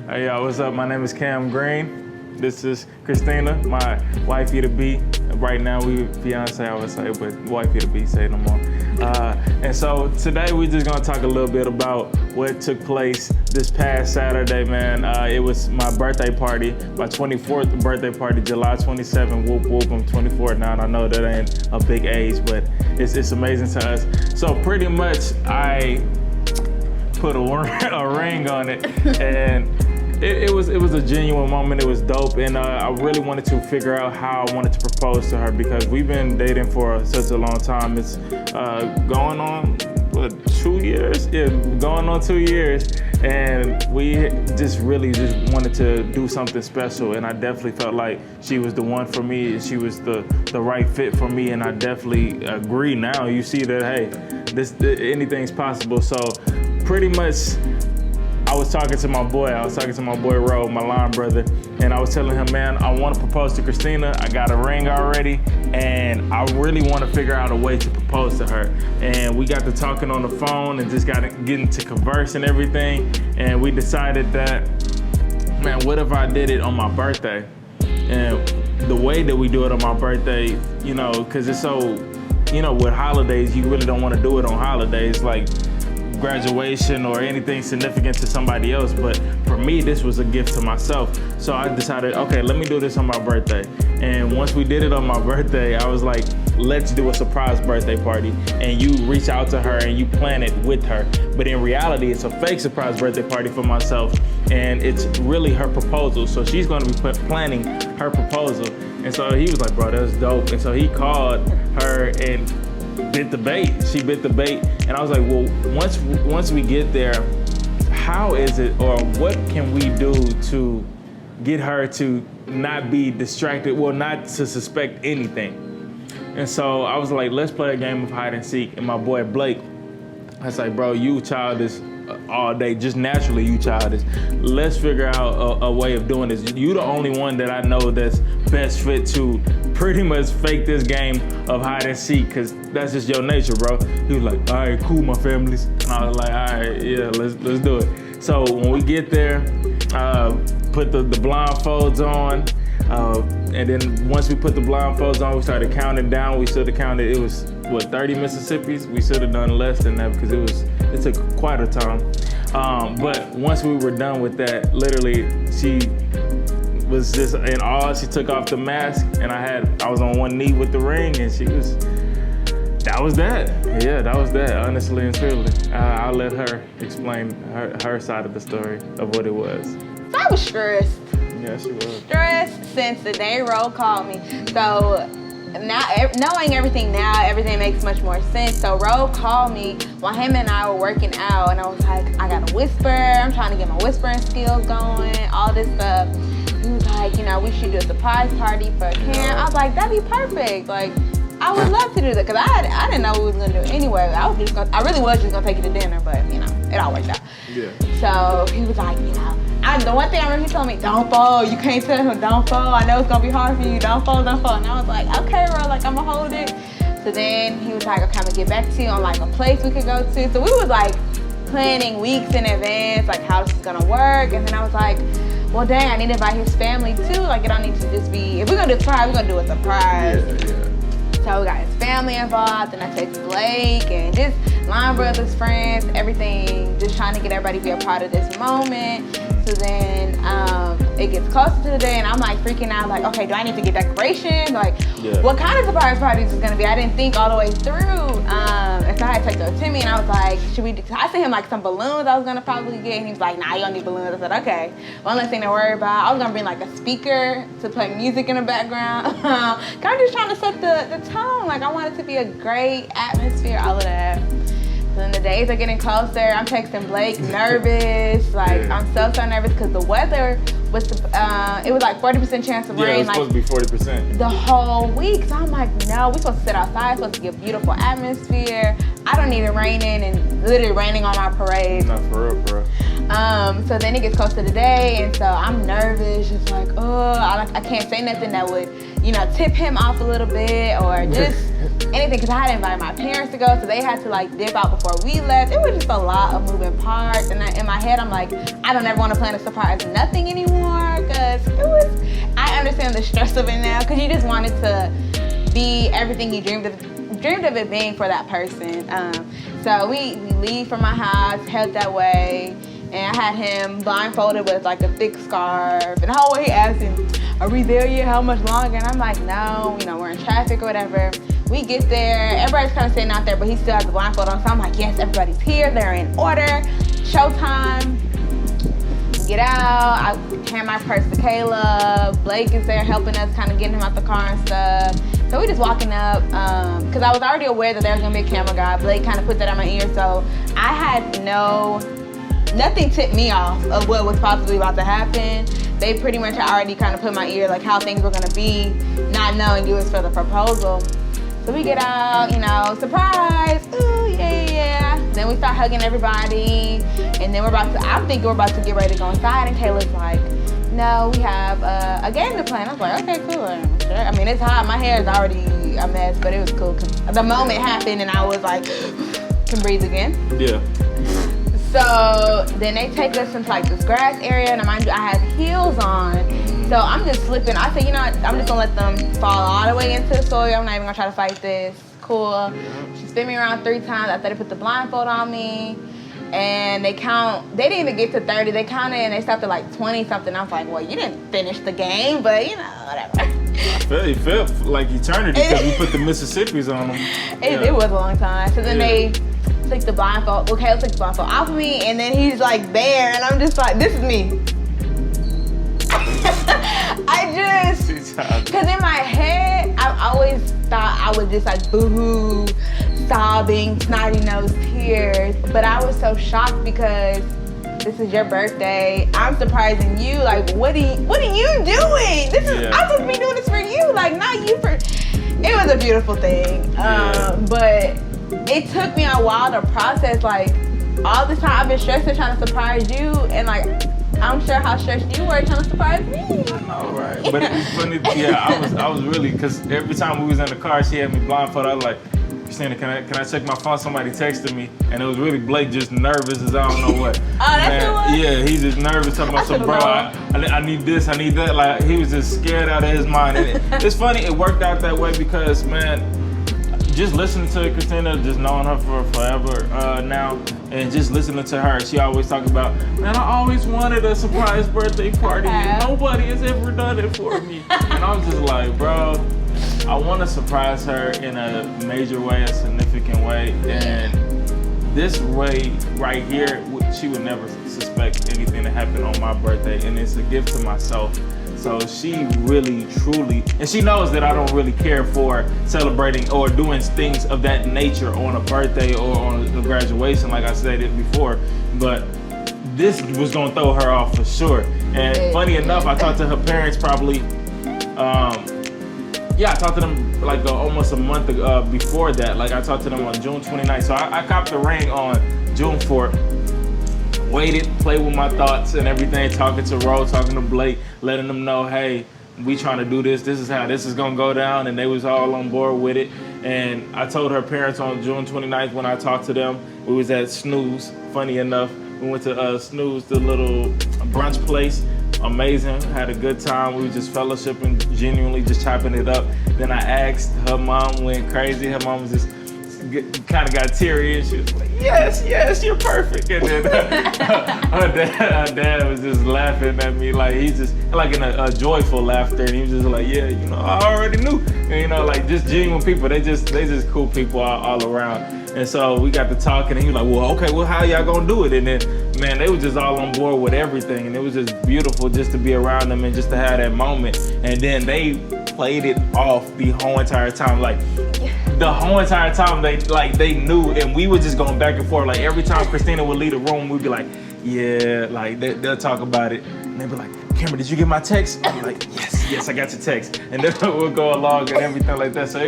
Hey, y'all, what's up? My name is Cam Green. This is Christina, my wifey to be. Right now, we fiance, I would say, but wifey to be, say no more. And so today, we're just gonna talk a little bit about what took place this past Saturday, man. It was my birthday party, my 24th birthday party, July 27th. Whoop whoop, I'm 24 now, and I know that ain't a big age, but it's amazing to us. So pretty much, I put a ring on it, and it was a genuine moment. It was dope, and I really wanted to figure out how I wanted to propose to her because we've been dating for such a long time. It's going on 2 years? Yeah, going on 2 years, and we just wanted to do something special. And I definitely felt like she was the one for me, and she was the right fit for me. And I definitely agree now. You see that, hey, anything's possible. So pretty much, I was talking to my boy Ro, my line brother, and I was telling him, man, I want to propose to Christina. I got a ring already, and I really want to figure out a way to propose to her. And we got to talking on the phone and just getting to converse and everything. And we decided that, man, what if I did it on my birthday? And the way that we do it on my birthday, you know, because it's so, you know, with holidays, you really don't want to do it on holidays, like graduation or anything significant to somebody else, but for me this was a gift to myself. So I decided, okay, let me do this on my birthday. And once we did it on my birthday, I was like, let's do a surprise birthday party, and you reach out to her and you plan it with her. But in reality, it's a fake surprise birthday party for myself, and it's really her proposal. So she's going to be planning her proposal. And so he was like, bro, that's dope. And so he called her and bit the bait. She bit the bait, and I was like, well, once we get there, how is it, or what can we do to get her to not be distracted, well, not to suspect anything? And so I was like, let's play a game of hide and seek. And my boy Blake, I was like, bro, you childish all day, just naturally you childish. Let's figure out a way of doing this. You the only one that I know that's best fit to pretty much fake this game of hide and seek, because that's just your nature, bro. He was like, all right, cool, my families. And I was like, all right, yeah, let's do it. So when we get there, put the blindfolds on, and then once we put the blindfolds on, we started counting down. We should have counted, it was, 30 Mississippis? We should have done less than that because it took quite a time. But once we were done with that, literally, she was just in awe. She took off the mask, and I was on one knee with the ring, and that was that. Yeah, that was that, honestly and truly. I'll let her explain her side of the story of what it was. So I was stressed. Yeah, she was. Stressed since the day Ro called me. So now, knowing everything now, everything makes much more sense. So Ro called me while him and I were working out, and I was like, I gotta whisper. I'm trying to get my whispering skills going, all this stuff. He was like, you know, we should do a surprise party for Cam. I was like, that'd be perfect. Like, I would love to do that, because I didn't know what we was gonna do anyway. I really was just gonna take you to dinner, but you know, it all worked out. Yeah. So he was like, you know, the one thing I remember he told me, don't fall. You can't tell him, don't fall. I know it's gonna be hard for you. Don't fall, don't fall. And I was like, okay, bro, like I'm gonna hold it. So then he was like, okay, I'm gonna get back to you on like a place we could go to. So we was like planning weeks in advance, like how this is gonna work. And then I was like, well, dang, I need to invite his family too. Like it don't need to just be, if we're gonna do a surprise, we're gonna do a surprise. Yeah. So we got his family involved, and I texted Blake and just line brothers, friends, everything, just trying to get everybody to be a part of this moment. So then it gets closer to the day, and I'm like freaking out, like, okay, do I need to get decorations? Like, what kind of surprise party is gonna be? I didn't think all the way through. And so I had to text Timmy, and I was like, I sent him like some balloons I was gonna probably get, and he was like, nah, you don't need balloons. I said, okay. One less thing to worry about. I was gonna bring like a speaker to play music in the background. Kind of just trying to set the tone. Like I want it to be a great atmosphere, all of that. So then the days are getting closer. I'm texting Blake, nervous. Like I'm so nervous because the weather was, it was like 40% chance of rain. Yeah, it was supposed to be 40%. The whole week. So I'm like, no, we're supposed to sit outside, supposed to get a beautiful atmosphere. I don't need it raining and literally raining on my parade. Not for real, bro. So then it gets close to the day, and so I'm nervous, just like, oh, I can't say nothing that would, you know, tip him off a little bit, or just anything, because I had to invite my parents to go, so they had to like dip out before we left. It was just a lot of moving parts, and in my head I'm like, I don't ever want to plan a surprise nothing anymore, because I understand the stress of it now, because you just wanted to be everything you dreamed of it being for that person. So we leave from my house, head that way, and I had him blindfolded with like a thick scarf, and the whole way he asked him, are we there yet? How much longer? And I'm like, no, we're in traffic or whatever. We get there, everybody's kind of sitting out there, but he still has the blindfold on, so I'm like, yes, everybody's here, they're in order, showtime. We get out, I hand my purse to Caleb, Blake is there helping us, kind of getting him out the car and stuff. So we just walking up, because I was already aware that there was gonna be a camera guy. Blake kind of put that in my ear, so I had nothing tipped me off of what was possibly about to happen. They pretty much already kind of put in my ear like how things were gonna be, not knowing it was for the proposal. So we get out, surprise, ooh, yeah. Then we start hugging everybody, and then I'm thinking we're about to get ready to go inside, and Kayla's like, no, we have a game to play. And I was like, okay, cool, sure. I mean, it's hot, my hair is already a mess, but it was cool, because the moment happened, and I was like, can breathe again. Yeah. So then they take us into like this grass area, and mind you, I had heels on. So I'm just slipping. I said, I'm just gonna let them fall all the way into the soil. I'm not even gonna try to fight this. Cool. She spin me around 3 times after they put the blindfold on me. And they didn't even get to 30. They counted and they stopped at like 20 something. I was like, well, you didn't finish the game, but whatever. It felt like eternity because we put the Mississippis on them. It was a long time. So then they took the blindfold. Okay, let's take the blindfold off of me, and then he's like there, and I'm just like, this is me. Because in my head, I always thought I was just like boo-hoo, sobbing, snotty-nosed tears. But I was so shocked because this is your birthday. I'm surprising you. Like, what are you doing? I'm supposed to be doing this for you, like not you for. It was a beautiful thing. But it took me a while to process. Like, all this time I've been stressed trying to surprise you, and like, I'm sure how stressed you were trying to surprise me. All right, but it's funny. Yeah, I was really, because every time we was in the car, she had me blindfolded. I was like, Christina, can I check my phone? Somebody texted me, and it was really Blake, just nervous as I don't know what. Oh, that's what? Yeah, he's just nervous, talking about some, bro, I need this, I need that. Like, he was just scared out of his mind. And it's funny, it worked out that way because, man, just listening to Christina, just knowing her for forever now, and just listening to her, she always talks about, man, I always wanted a surprise birthday party, and nobody has ever done it for me. And I was just like, bro, I want to surprise her in a major way, a significant way, and this way right here, she would never suspect anything that happened on my birthday, and it's a gift to myself. So she really, truly, and she knows that I don't really care for celebrating or doing things of that nature on a birthday or on a graduation, like I said it before, but this was gonna throw her off for sure. And funny enough, I talked to her parents probably, I talked to them like almost a month before that. Like I talked to them on June 29th. So I copped the ring on June 4th. Waited, played with my thoughts and everything, talking to Ro, talking to Blake, letting them know, hey, we trying to do this. This is how this is gonna go down, and they was all on board with it. And I told her parents on June 29th when I talked to them, we was at Snooze. Funny enough, we went to Snooze, the little brunch place. Amazing, had a good time. We were just fellowshipping, genuinely just chopping it up. Then I asked, her mom went crazy. Her mom was just kind of got teary, and she was like, yes, you're perfect. And then her dad was just laughing at me, like he's just like in a joyful laughter, and he was just like, yeah, I already knew. And, like just genuine people, they just cool people all around. And so we got to talking, and he was like, well, okay, well, how y'all gonna do it? And then, man, they were just all on board with everything, and it was just beautiful just to be around them and just to have that moment. And then they played it off the whole entire time, like the whole entire time they knew, and we were just going back and forth. Like every time Christina would leave the room, we'd be like, yeah, like they'll talk about it, and they'd be like, Cameron, did you get my text? I'm like, yes, I got your text. And then we'll go along and everything like that. So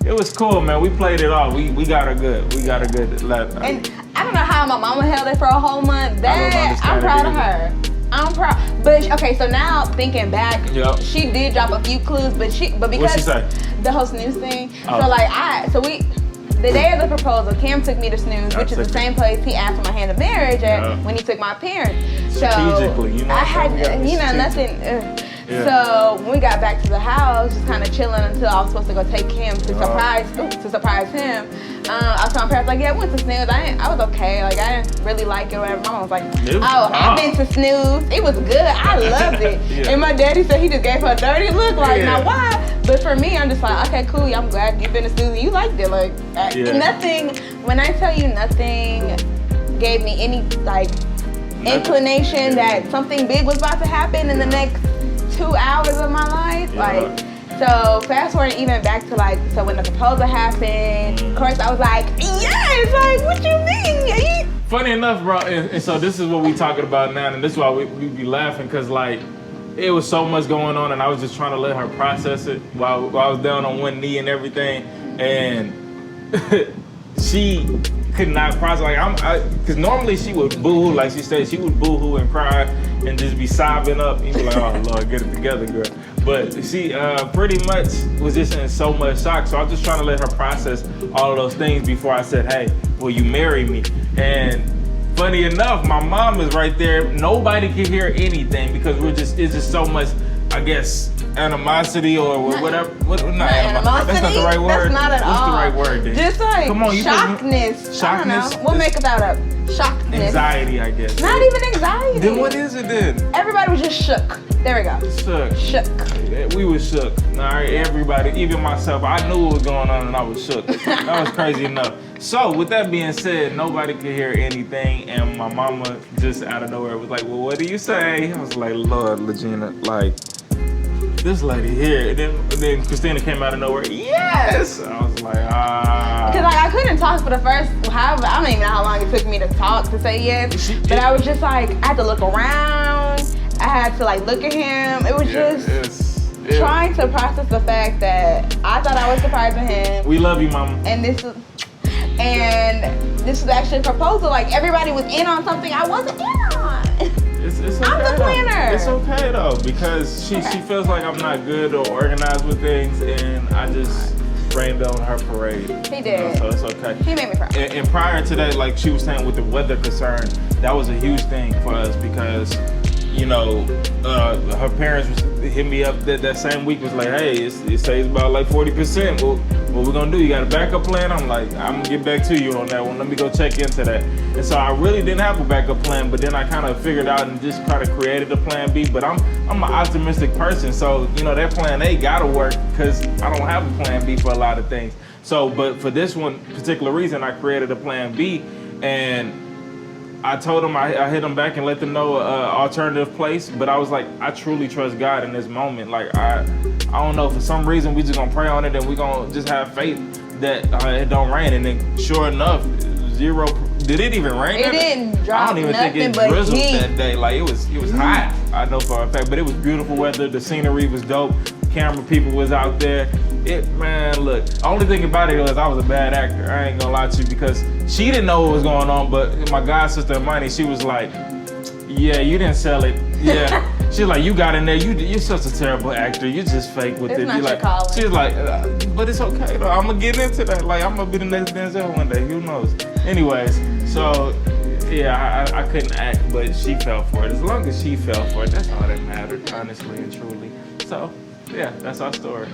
it was cool, man. We played it off. We got her good. We got her good. And I don't know how my mama held it for a whole month. I'm proud of her. I'm proud. But okay, so now thinking back, Yep. she did drop a few clues, but because What'd she say? the whole snooze thing. Oh. So like the day of the proposal, Cam took me to snooze, which is the same place he asked for my hand of marriage at Yeah. when he took my parents. Strategically, you know what I I'm saying? We gotta had, be nothing. Yeah. So when we got back to the house, just kind of chilling until I was supposed to go take Cam to surprise him. I was telling my parents like, yeah, I went to snooze. I was okay. Like I didn't really like it or whatever. My mom was like, It was oh, I've bomb. been to snooze. It was good. I loved it. Yeah. And my daddy said he just gave her a dirty look. Like, Yeah. now why? But for me, I'm just like, okay, cool. I'm glad you've been to snooze and you liked it. Like, Yeah. nothing. When I tell you nothing gave me any like inclination that something big was about to happen in the next 2 hours of my life. Yeah. Like, so fast forward even back to like, so when the proposal happened, of course I was like, yes, like what you mean? Funny enough, bro, and so this is what we talking about now, and this is why we be laughing, because like it was so much going on, and I was just trying to let her process it while I was down on one knee and everything, and she could not process. Like because normally she would boo-hoo, like she said, she would boo-hoo and cry and just be sobbing up. And be like, oh Lord, get it together, girl. But she pretty much was just in so much shock. So I was just trying to let her process all of those things before I said, hey, will you marry me? And funny enough, my mom is right there. Nobody can hear anything because it's just so much, I guess, animosity or whatever. Not animosity. That's not the right word. That's not at all. What's the right word then? Just like Come on, shockness. I don't know. Shockness? We'll make that up. Shockness. Anxiety, I guess. Not even anxiety. Then what is it then? Everybody was just shook. There we go. Shook. We was shook. All right, everybody, even myself, I knew what was going on and I was shook. That was crazy enough. So with that being said, nobody could hear anything, and my mama just out of nowhere was like, well, what do you say? I was like, Lord, Legina, like, this lady here. And then Christina came out of nowhere, yes! I was like, Because like, I couldn't talk for the first, however, I don't even know how long it took me to talk to say yes. But I was just like, I had to look around. I had to like look at him. It was trying to process the fact that I thought I was surprising him. We love you, mama. And this was actually a proposal. Like everybody was in on something I wasn't in on. It's okay, I'm the planner. It's okay though, because she feels like I'm not good or organized with things, and I just rained on her parade. He did. So it's okay. He made me proud. And prior to that, like she was saying with the weather concern, that was a huge thing for us because, you know, her parents hit me up that same week, was like, hey, it saves about like 40%. Well, what we're gonna do? You got a backup plan? I'm like, I'm gonna get back to you on that one. Let me go check into that. And so I really didn't have a backup plan, but then I kind of figured out and just kind of created a plan B. But I'm an optimistic person, so you know that plan A gotta work because I don't have a plan B for a lot of things. So, but for this one particular reason, I created a plan B, and I told them I hit them back and let them know alternative place, but I was like, I truly trust God in this moment. Like I don't know, for some reason we just gonna pray on it and we gonna just have faith that it don't rain. And then sure enough, zero. Did it even rain? It didn't drop. I don't even think it drizzled that day. Like it was hot. I know for a fact, but it was beautiful weather. The scenery was dope. Camera people was out there. Man, look, only thing about it was I was a bad actor. I ain't gonna lie to you because she didn't know what was going on, but my god sister Imani, she was like, yeah, you didn't sell it. Yeah. She's like, you got in there, you're such a terrible actor. You just fake with it's it. Not like, your calling. she's like, but it's okay though. I'm gonna get into that. Like I'm gonna be the next Denzel one day. Who knows? Anyways, so yeah, I couldn't act, but she fell for it. As long as she fell for it, that's all that mattered, honestly and truly. So yeah, that's our story.